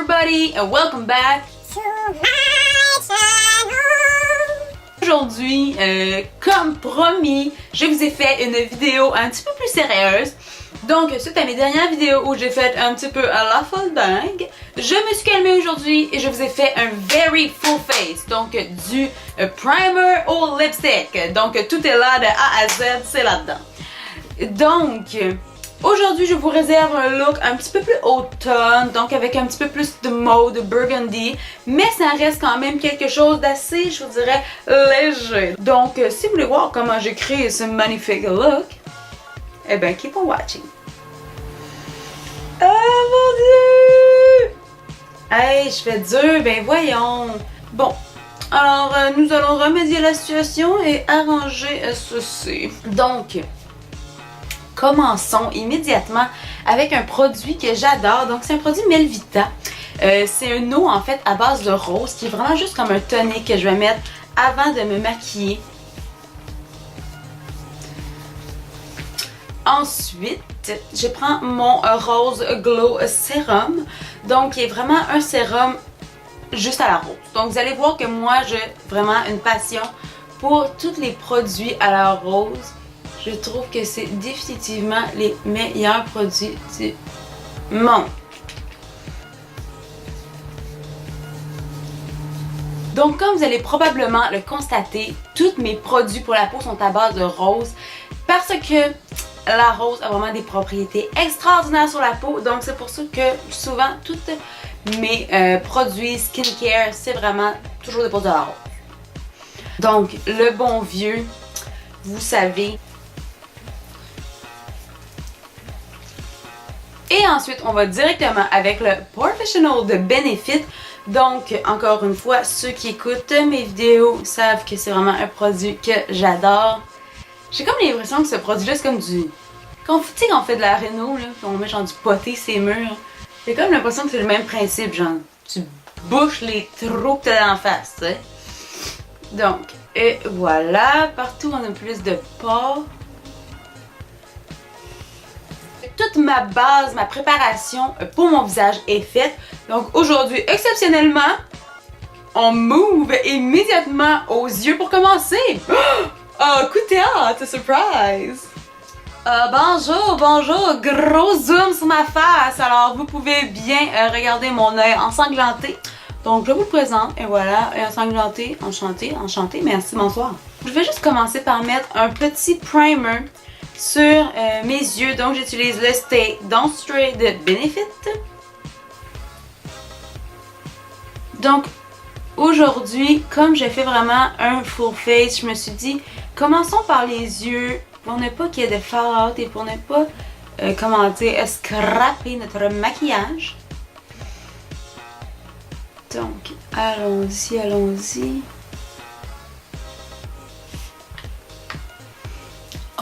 everybody and welcome back to my channel. Aujourd'hui, comme promis, je vous ai fait une vidéo un petit peu plus sérieuse. Donc, suite à mes dernières vidéos où j'ai fait un petit peu à la folle dingue, je me suis calmée aujourd'hui et je vous ai fait un very full face. Donc, du primer au lipstick. Donc, tout est là de A à Z, c'est là-dedans. Donc, aujourd'hui, je vous réserve un look un petit peu plus automne, donc avec un petit peu plus de mauve, de burgundy, mais ça reste quand même quelque chose d'assez, je vous dirais, léger. Donc, si vous voulez voir comment j'ai créé ce magnifique look, eh ben, keep on watching. Oh mon Dieu! Hey, je fais dur, ben voyons! Bon, alors, nous allons remédier à la situation et arranger ceci. Donc, commençons immédiatement avec un produit que j'adore. Donc, c'est un produit Melvita. C'est une eau, en fait, à base de rose qui est vraiment juste comme un tonic que je vais mettre avant de me maquiller. Ensuite, je prends mon Rose Glow Sérum. Donc, qui est vraiment un sérum juste à la rose. Donc, vous allez voir que moi, j'ai vraiment une passion pour tous les produits à la rose. Je trouve que c'est définitivement les meilleurs produits du monde. Donc, comme vous allez probablement le constater, tous mes produits pour la peau sont à base de rose parce que la rose a vraiment des propriétés extraordinaires sur la peau. Donc, c'est pour ça que souvent, tous mes produits skincare, c'est vraiment toujours des produits de la rose. Donc, le bon vieux, vous savez. Et ensuite, on va directement avec le Professional de Benefit. Donc, encore une fois, ceux qui écoutent mes vidéos savent que c'est vraiment un produit que j'adore. J'ai comme l'impression que ce produit-là, c'est comme du... Tu sais, quand on fait de la réno, là, puis on met genre du poté ces murs. J'ai comme l'impression que c'est le même principe, genre, tu bouches les trous que t'as en face, tu sais. Donc, et voilà, partout on a plus de pores. Toute ma base, ma préparation pour mon visage est faite. Donc aujourd'hui, exceptionnellement, on move immédiatement aux yeux pour commencer. Oh, coup de théâtre, surprise! Bonjour, bonjour, gros zoom sur ma face. Alors vous pouvez bien regarder mon œil ensanglanté. Donc je vous le présente, et voilà, œil ensanglanté, enchanté, enchanté, merci, bonsoir. Je vais juste commencer par mettre un petit primer sur mes yeux. Donc j'utilise le Stay Don't Stray de Benefit. Donc aujourd'hui, comme j'ai fait vraiment un full face, je me suis dit commençons par les yeux pour ne pas qu'il y ait de fallout et pour ne pas comment dire, scraper notre maquillage. Donc allons-y, allons-y.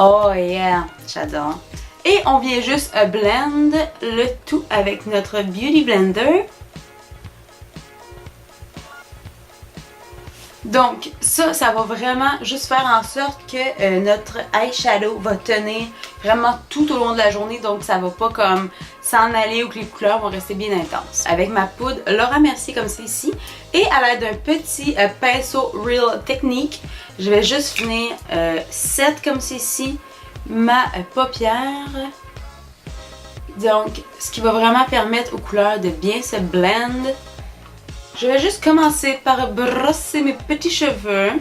Oh yeah, j'adore. Et on vient juste blend le tout avec notre Beauty Blender. Donc ça va vraiment juste faire en sorte que notre eyeshadow va tenir vraiment tout au long de la journée. Donc ça va pas comme s'en aller ou que les couleurs vont rester bien intenses. Avec ma poudre Laura Mercier comme c'est ici. Et à l'aide d'un petit pinceau Real Technique, je vais juste venir set comme c'est ici ma paupière. Donc ce qui va vraiment permettre aux couleurs de bien se blend. Je vais juste commencer par brosser mes petits cheveux.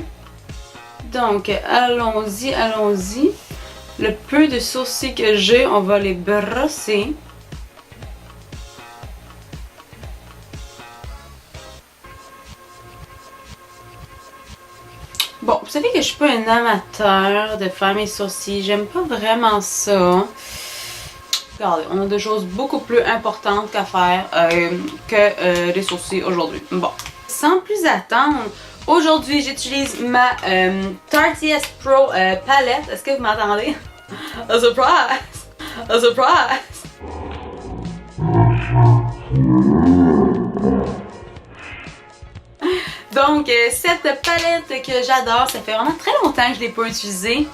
Donc, allons-y, allons-y. Le peu de sourcils que j'ai, on va les brosser. Bon, vous savez que je suis pas un amateur de faire mes sourcils. J'aime pas vraiment ça. Regardez, on a des choses beaucoup plus importantes qu'à faire que les sourcils aujourd'hui. Bon, sans plus attendre, aujourd'hui j'utilise ma Tarte Pro palette. Est-ce que vous m'entendez? A surprise! A surprise! Donc, cette palette que j'adore, ça fait vraiment très longtemps que je ne l'ai pas utilisée.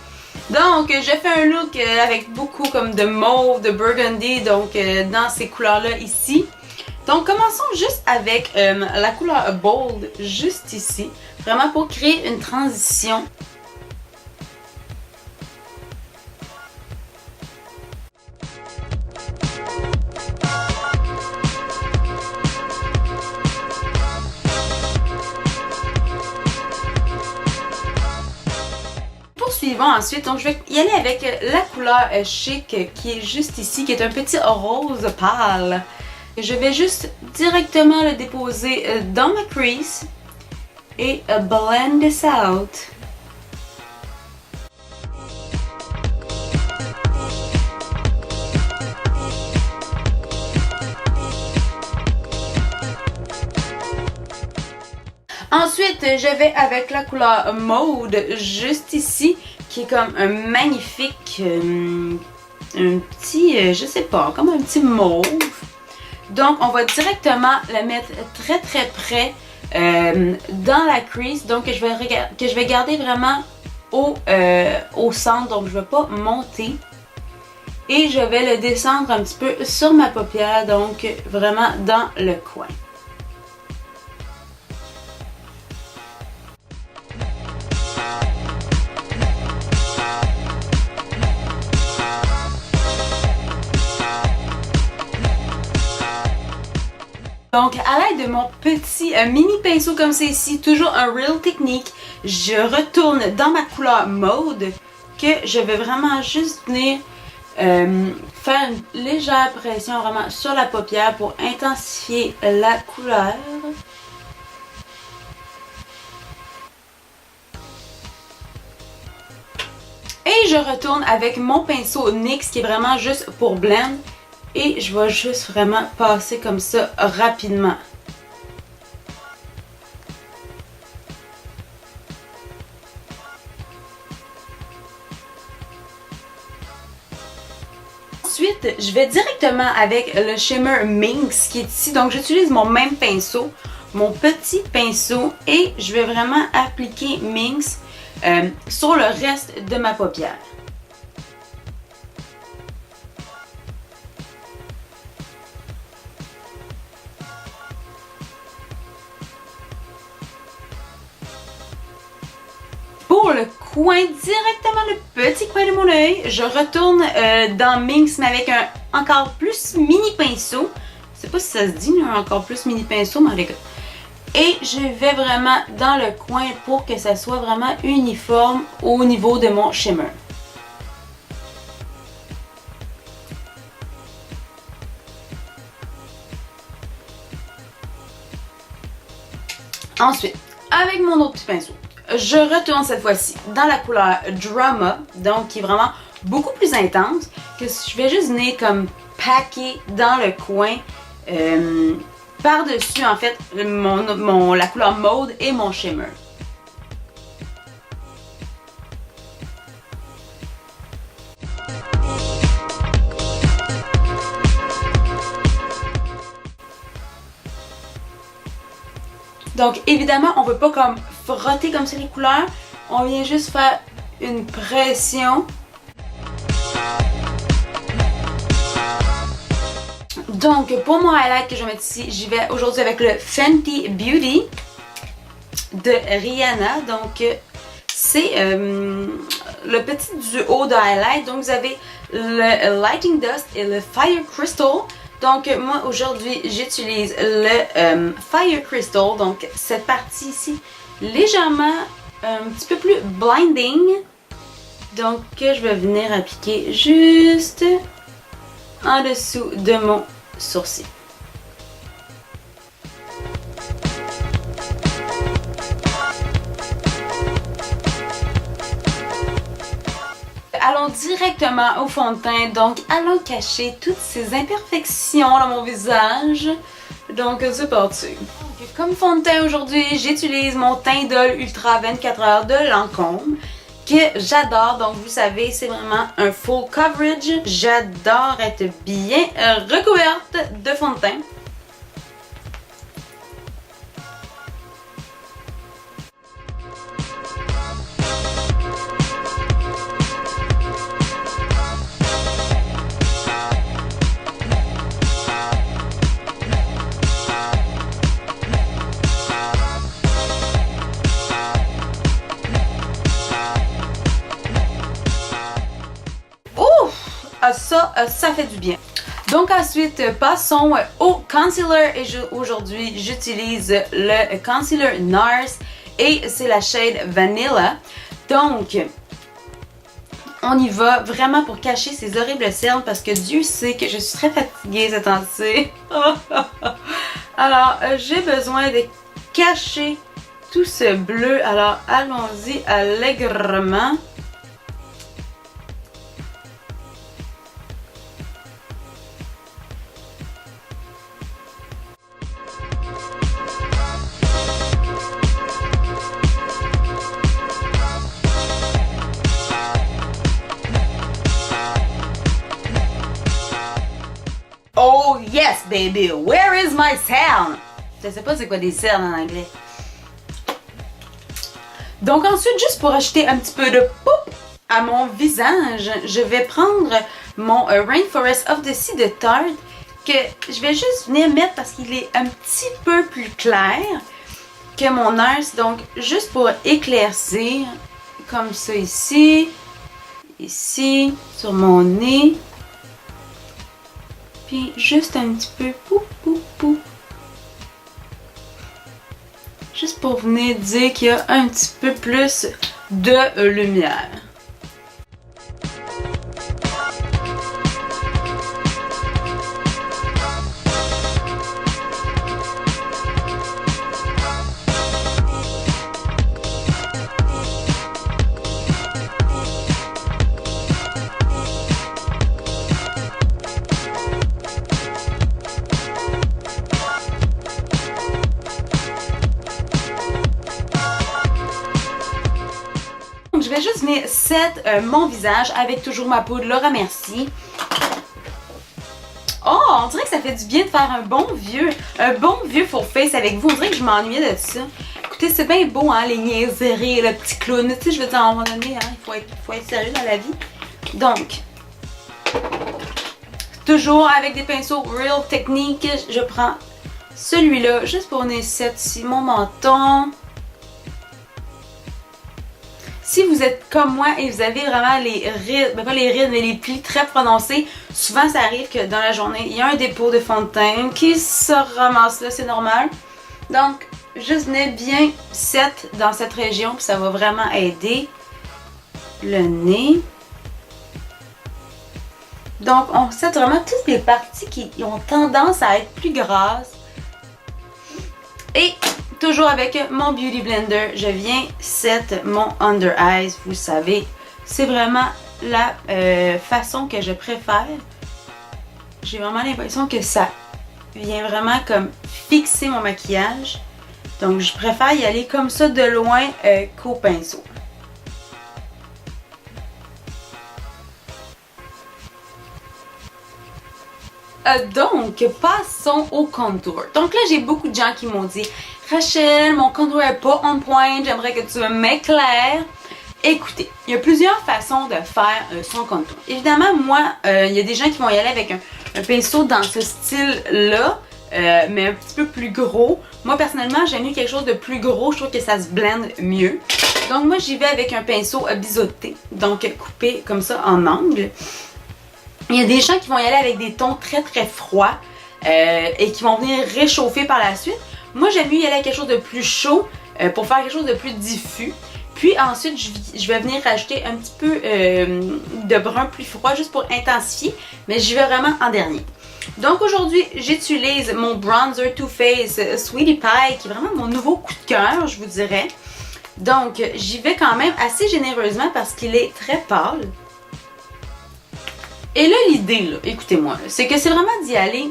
Donc, je fais un look avec beaucoup comme de mauve, de burgundy, donc dans ces couleurs-là ici. Donc commençons juste avec la couleur Bold, juste ici, vraiment pour créer une transition. Poursuivons ensuite, donc je vais y aller avec la couleur Chic qui est juste ici, qui est un petit rose pâle. Je vais juste directement le déposer dans ma crease et blend this out. Ensuite, je vais avec la couleur Maude, juste ici, qui est comme un magnifique, un petit, je sais pas, comme un petit mauve. Donc, on va directement le mettre très très près dans la crease, donc que je vais garder vraiment au centre, donc je ne vais pas monter. Et je vais le descendre un petit peu sur ma paupière, donc vraiment dans le coin. Donc, à l'aide de mon petit mini pinceau comme c'est ici, toujours un Real Technique, je retourne dans ma couleur Maude que je vais vraiment juste venir faire une légère pression vraiment sur la paupière pour intensifier la couleur. Et je retourne avec mon pinceau NYX qui est vraiment juste pour blend. Et je vais juste vraiment passer comme ça rapidement. Ensuite, je vais directement avec le shimmer Minx qui est ici. Donc, j'utilise mon même pinceau, mon petit pinceau, et je vais vraiment appliquer Minx sur le reste de ma paupière. Pour le coin, directement le petit coin de mon œil, je retourne dans Minx mais avec un encore plus mini pinceau. Je sais pas si ça se dit, un encore plus mini pinceau, mais les gars. Et je vais vraiment dans le coin pour que ça soit vraiment uniforme au niveau de mon shimmer. Ensuite, avec mon autre petit pinceau, je retourne cette fois-ci dans la couleur Drama, donc qui est vraiment beaucoup plus intense, que je vais juste venir comme packer dans le coin par-dessus en fait la couleur Maude et mon shimmer. Donc évidemment, on ne veut pas comme frotter comme ça les couleurs. On vient juste faire une pression. Donc pour mon highlight que je vais mettre ici, j'y vais aujourd'hui avec le Fenty Beauty de Rihanna. Donc c'est le petit duo de highlight. Donc vous avez le Lighting Dust et le Fire Crystal. Donc moi aujourd'hui j'utilise le Fire Crystal, donc cette partie ici légèrement un petit peu plus blinding, donc que je vais venir appliquer juste en dessous de mon sourcil. Allons directement au fond de teint, donc allons cacher toutes ces imperfections dans mon visage. Donc c'est parti. Comme fond de teint aujourd'hui, j'utilise mon Tindol Ultra 24 heures de Lancôme que j'adore. Donc vous savez, c'est vraiment un full coverage. J'adore être bien recouverte de fond de teint. ça, ça fait du bien. Donc ensuite, passons au concealer et aujourd'hui, j'utilise le concealer NARS et c'est la shade Vanilla. Donc, on y va vraiment pour cacher ces horribles cernes parce que Dieu sait que je suis très fatiguée cette temps-ci. Alors, j'ai besoin de cacher tout ce bleu. Alors, allons-y allègrement. Oh yes baby, where is my cerne? Je sais pas c'est quoi des cernes en anglais. Donc ensuite, juste pour ajouter un petit peu de poup à mon visage, je vais prendre mon Rainforest of the Sea de Tarte que je vais juste venir mettre parce qu'il est un petit peu plus clair que mon NARS. Donc juste pour éclaircir, comme ça ici, ici, sur mon nez. Puis juste un petit peu, pou, pou, pou. Juste pour venir dire qu'il y a un petit peu plus de lumière. Je vais juste venir set mon visage avec toujours ma poudre Laura Mercier. Oh, on dirait que ça fait du bien de faire un bon vieux full face avec vous. On dirait que je m'ennuyais de ça. Écoutez, c'est bien beau, hein, les niaiseries, le petit clown. Tu sais, je veux dire, à un moment donné, hein, il faut être sérieux dans la vie. Donc, toujours avec des pinceaux Real Technique, je prends celui-là juste pour venir set ici mon menton. Si vous êtes comme moi et vous avez vraiment les rides, pas les rides, mais les plis très prononcés, souvent ça arrive que dans la journée, il y a un dépôt de fond de teint qui se ramasse là, c'est normal. Donc, juste venez bien set dans cette région, puis ça va vraiment aider le nez. Donc, on set vraiment toutes les parties qui ont tendance à être plus grasses. Et toujours avec mon Beauty Blender, je viens set mon Under Eyes. Vous savez, c'est vraiment la façon que je préfère. J'ai vraiment l'impression que ça vient vraiment comme fixer mon maquillage. Donc, je préfère y aller comme ça de loin qu'au pinceau. Donc, passons au contour. Donc là, j'ai beaucoup de gens qui m'ont dit « Rachel, mon contour n'est pas on point, j'aimerais que tu m'éclaires. » Écoutez, il y a plusieurs façons de faire son contour. Évidemment, moi, il y a des gens qui vont y aller avec un pinceau dans ce style-là, mais un petit peu plus gros. Moi, personnellement, j'aime mieux quelque chose de plus gros. Je trouve que ça se blende mieux. Donc, moi, j'y vais avec un pinceau biseauté, donc coupé comme ça en angle. Il y a des gens qui vont y aller avec des tons très très froids et qui vont venir réchauffer par la suite. Moi, j'aime mieux y aller avec quelque chose de plus chaud pour faire quelque chose de plus diffus. Puis ensuite, je vais venir rajouter un petit peu de brun plus froid juste pour intensifier, mais j'y vais vraiment en dernier. Donc aujourd'hui, j'utilise mon bronzer Too Faced Sweetie Pie, qui est vraiment mon nouveau coup de cœur, je vous dirais. Donc, j'y vais quand même assez généreusement parce qu'il est très pâle. Et là, l'idée, là, écoutez-moi, c'est que c'est vraiment d'y aller,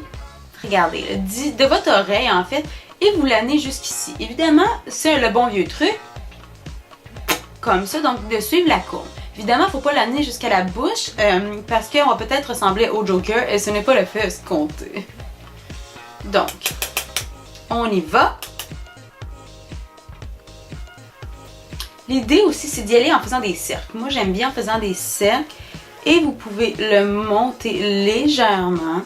regardez, là, de votre oreille en fait, et vous l'amenez jusqu'ici. Évidemment, c'est le bon vieux truc, comme ça, donc de suivre la courbe. Évidemment, il ne faut pas l'amener jusqu'à la bouche, parce qu'on va peut-être ressembler au Joker, et ce n'est pas le fait escompté. Donc, on y va. L'idée aussi, c'est d'y aller en faisant des cercles. Moi, j'aime bien en faisant des cercles. Et vous pouvez le monter légèrement.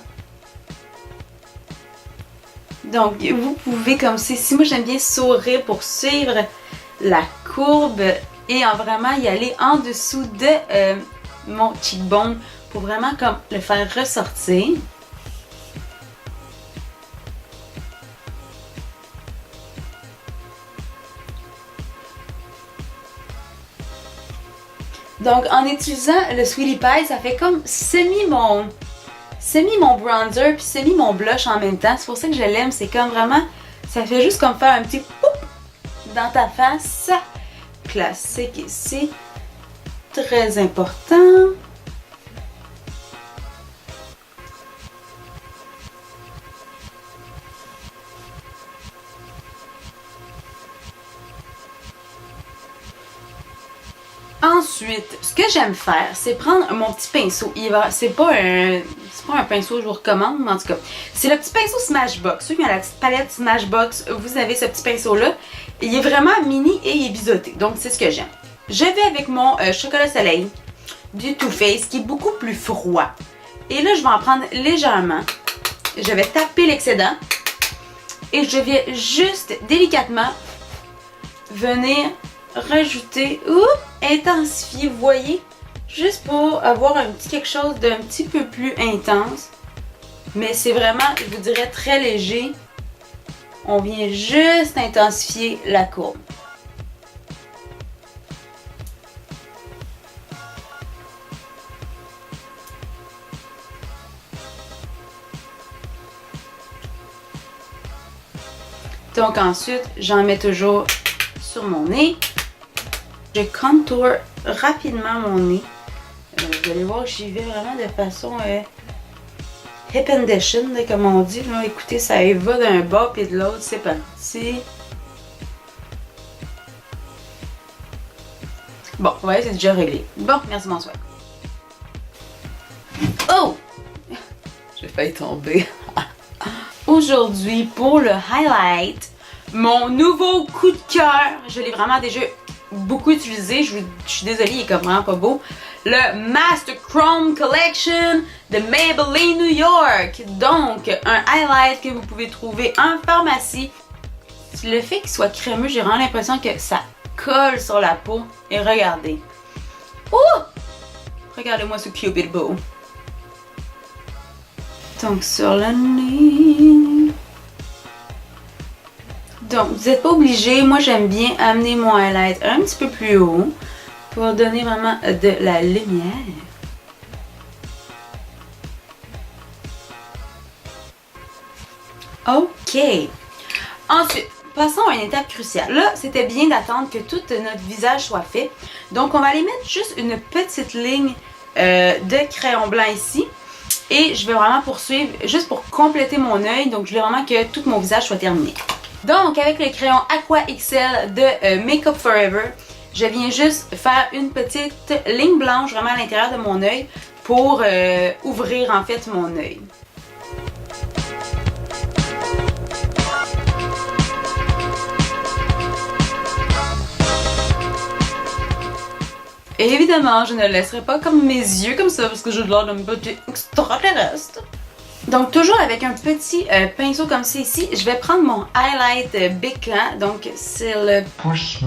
Donc, vous pouvez comme ceci. Moi, j'aime bien sourire pour suivre la courbe et en vraiment y aller en dessous de mon cheekbone faut vraiment comme le faire ressortir. Donc, en utilisant le Sweetie Pie, ça fait comme semi mon bronzer puis semi mon blush en même temps. C'est pour ça que je l'aime. C'est comme vraiment, ça fait juste comme faire un petit poup dans ta face. Classique ici. Très important. Ensuite, ce que j'aime faire, c'est prendre mon petit pinceau. C'est pas un pinceau, je vous recommande, mais en tout cas, c'est le petit pinceau Smashbox. Ceux qui ont la petite palette Smashbox, vous avez ce petit pinceau-là. Il est vraiment mini et il est biseauté. Donc, c'est ce que j'aime. Je vais avec mon chocolat soleil du Too Faced qui est beaucoup plus froid. Et là, je vais en prendre légèrement. Je vais taper l'excédent. Et je vais juste délicatement venir rajouter, intensifier, vous voyez, juste pour avoir un petit quelque chose d'un petit peu plus intense. Mais c'est vraiment, je vous dirais, très léger. On vient juste intensifier la courbe. Donc ensuite, j'en mets toujours sur mon nez. Je contour rapidement mon nez. Vous allez voir que j'y vais vraiment de façon hip and dition, comme on dit. Là. Écoutez, ça y va d'un bas et de l'autre. C'est parti. Bon, ouais, c'est déjà réglé. Bon, merci, bonsoir. Oh! J'ai failli tomber. Aujourd'hui, pour le highlight, mon nouveau coup de cœur, je l'ai vraiment déjà beaucoup utilisé, je suis désolée, il est comme vraiment pas beau. Le Master Chrome Collection de Maybelline New York. Donc, un highlight que vous pouvez trouver en pharmacie. Le fait qu'il soit crémeux, j'ai vraiment l'impression que ça colle sur la peau. Et regardez. Oh! Regardez-moi ce Cupid Bow. Donc, sur le nez. Donc, vous n'êtes pas obligé. Moi, j'aime bien amener mon highlight un petit peu plus haut pour donner vraiment de la lumière. OK. Ensuite, passons à une étape cruciale. Là, c'était bien d'attendre que tout notre visage soit fait. Donc, on va aller mettre juste une petite ligne de crayon blanc ici. Et je vais vraiment poursuivre juste pour compléter mon œil. Donc, je veux vraiment que tout mon visage soit terminé. Donc, avec le crayon Aqua XL de Make Up Forever, je viens juste faire une petite ligne blanche vraiment à l'intérieur de mon œil pour ouvrir en fait mon œil. Et évidemment, je ne le laisserai pas comme mes yeux comme ça parce que j'ai l'air d'un petit extraterrestre. Donc, toujours avec un petit pinceau comme ça ici, je vais prendre mon highlight Béclan. Donc, c'est le Prismatic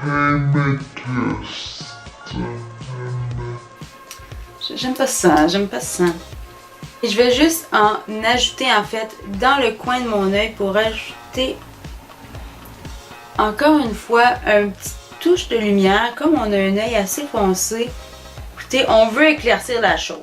Amethyst. J'aime pas ça, j'aime pas ça. Et je vais juste en ajouter en fait dans le coin de mon œil pour ajouter encore une fois une petite touche de lumière. Comme on a un œil assez foncé, écoutez, on veut éclaircir la chose.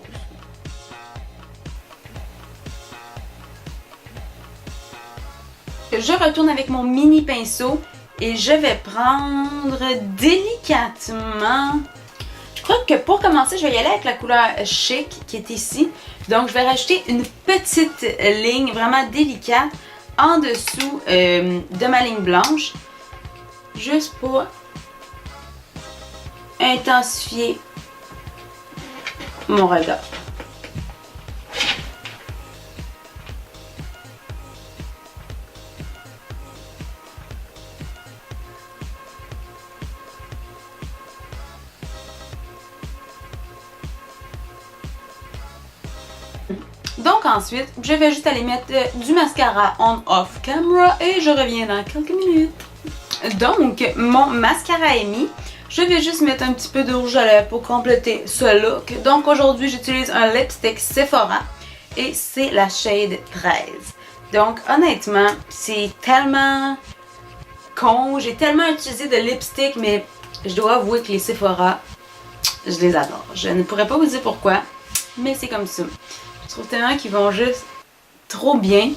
Je retourne avec mon mini pinceau et je vais prendre délicatement. Je crois que pour commencer, je vais y aller avec la couleur Chic qui est ici. Donc, je vais rajouter une petite ligne vraiment délicate en dessous de ma ligne blanche. Juste pour intensifier mon regard. Donc ensuite, je vais juste aller mettre du mascara on off camera et je reviens dans quelques minutes. Donc, mon mascara est mis. je vais juste mettre un petit peu de rouge à lèvres pour compléter ce look. Donc aujourd'hui, j'utilise un lipstick Sephora et c'est la shade 13. Donc honnêtement, c'est tellement con. J'ai tellement utilisé de lipstick, mais je dois avouer que les Sephora, je les adore. Je ne pourrais pas vous dire pourquoi, mais c'est comme ça. Je trouve tellement qu'ils vont juste trop bien.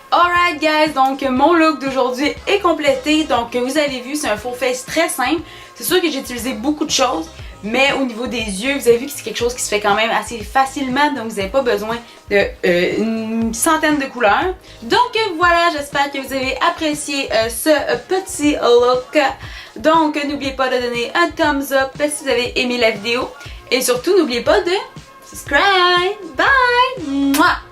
Alright guys, donc mon look d'aujourd'hui est complété. Donc vous avez vu, c'est un full face très simple. C'est sûr que j'ai utilisé beaucoup de choses, mais au niveau des yeux, vous avez vu que c'est quelque chose qui se fait quand même assez facilement. Donc vous n'avez pas besoin de une centaine de couleurs. Donc voilà, j'espère que vous avez apprécié ce petit look. Donc n'oubliez pas de donner un thumbs up si vous avez aimé la vidéo. Et surtout, n'oubliez pas de subscribe. Bye! Mouah!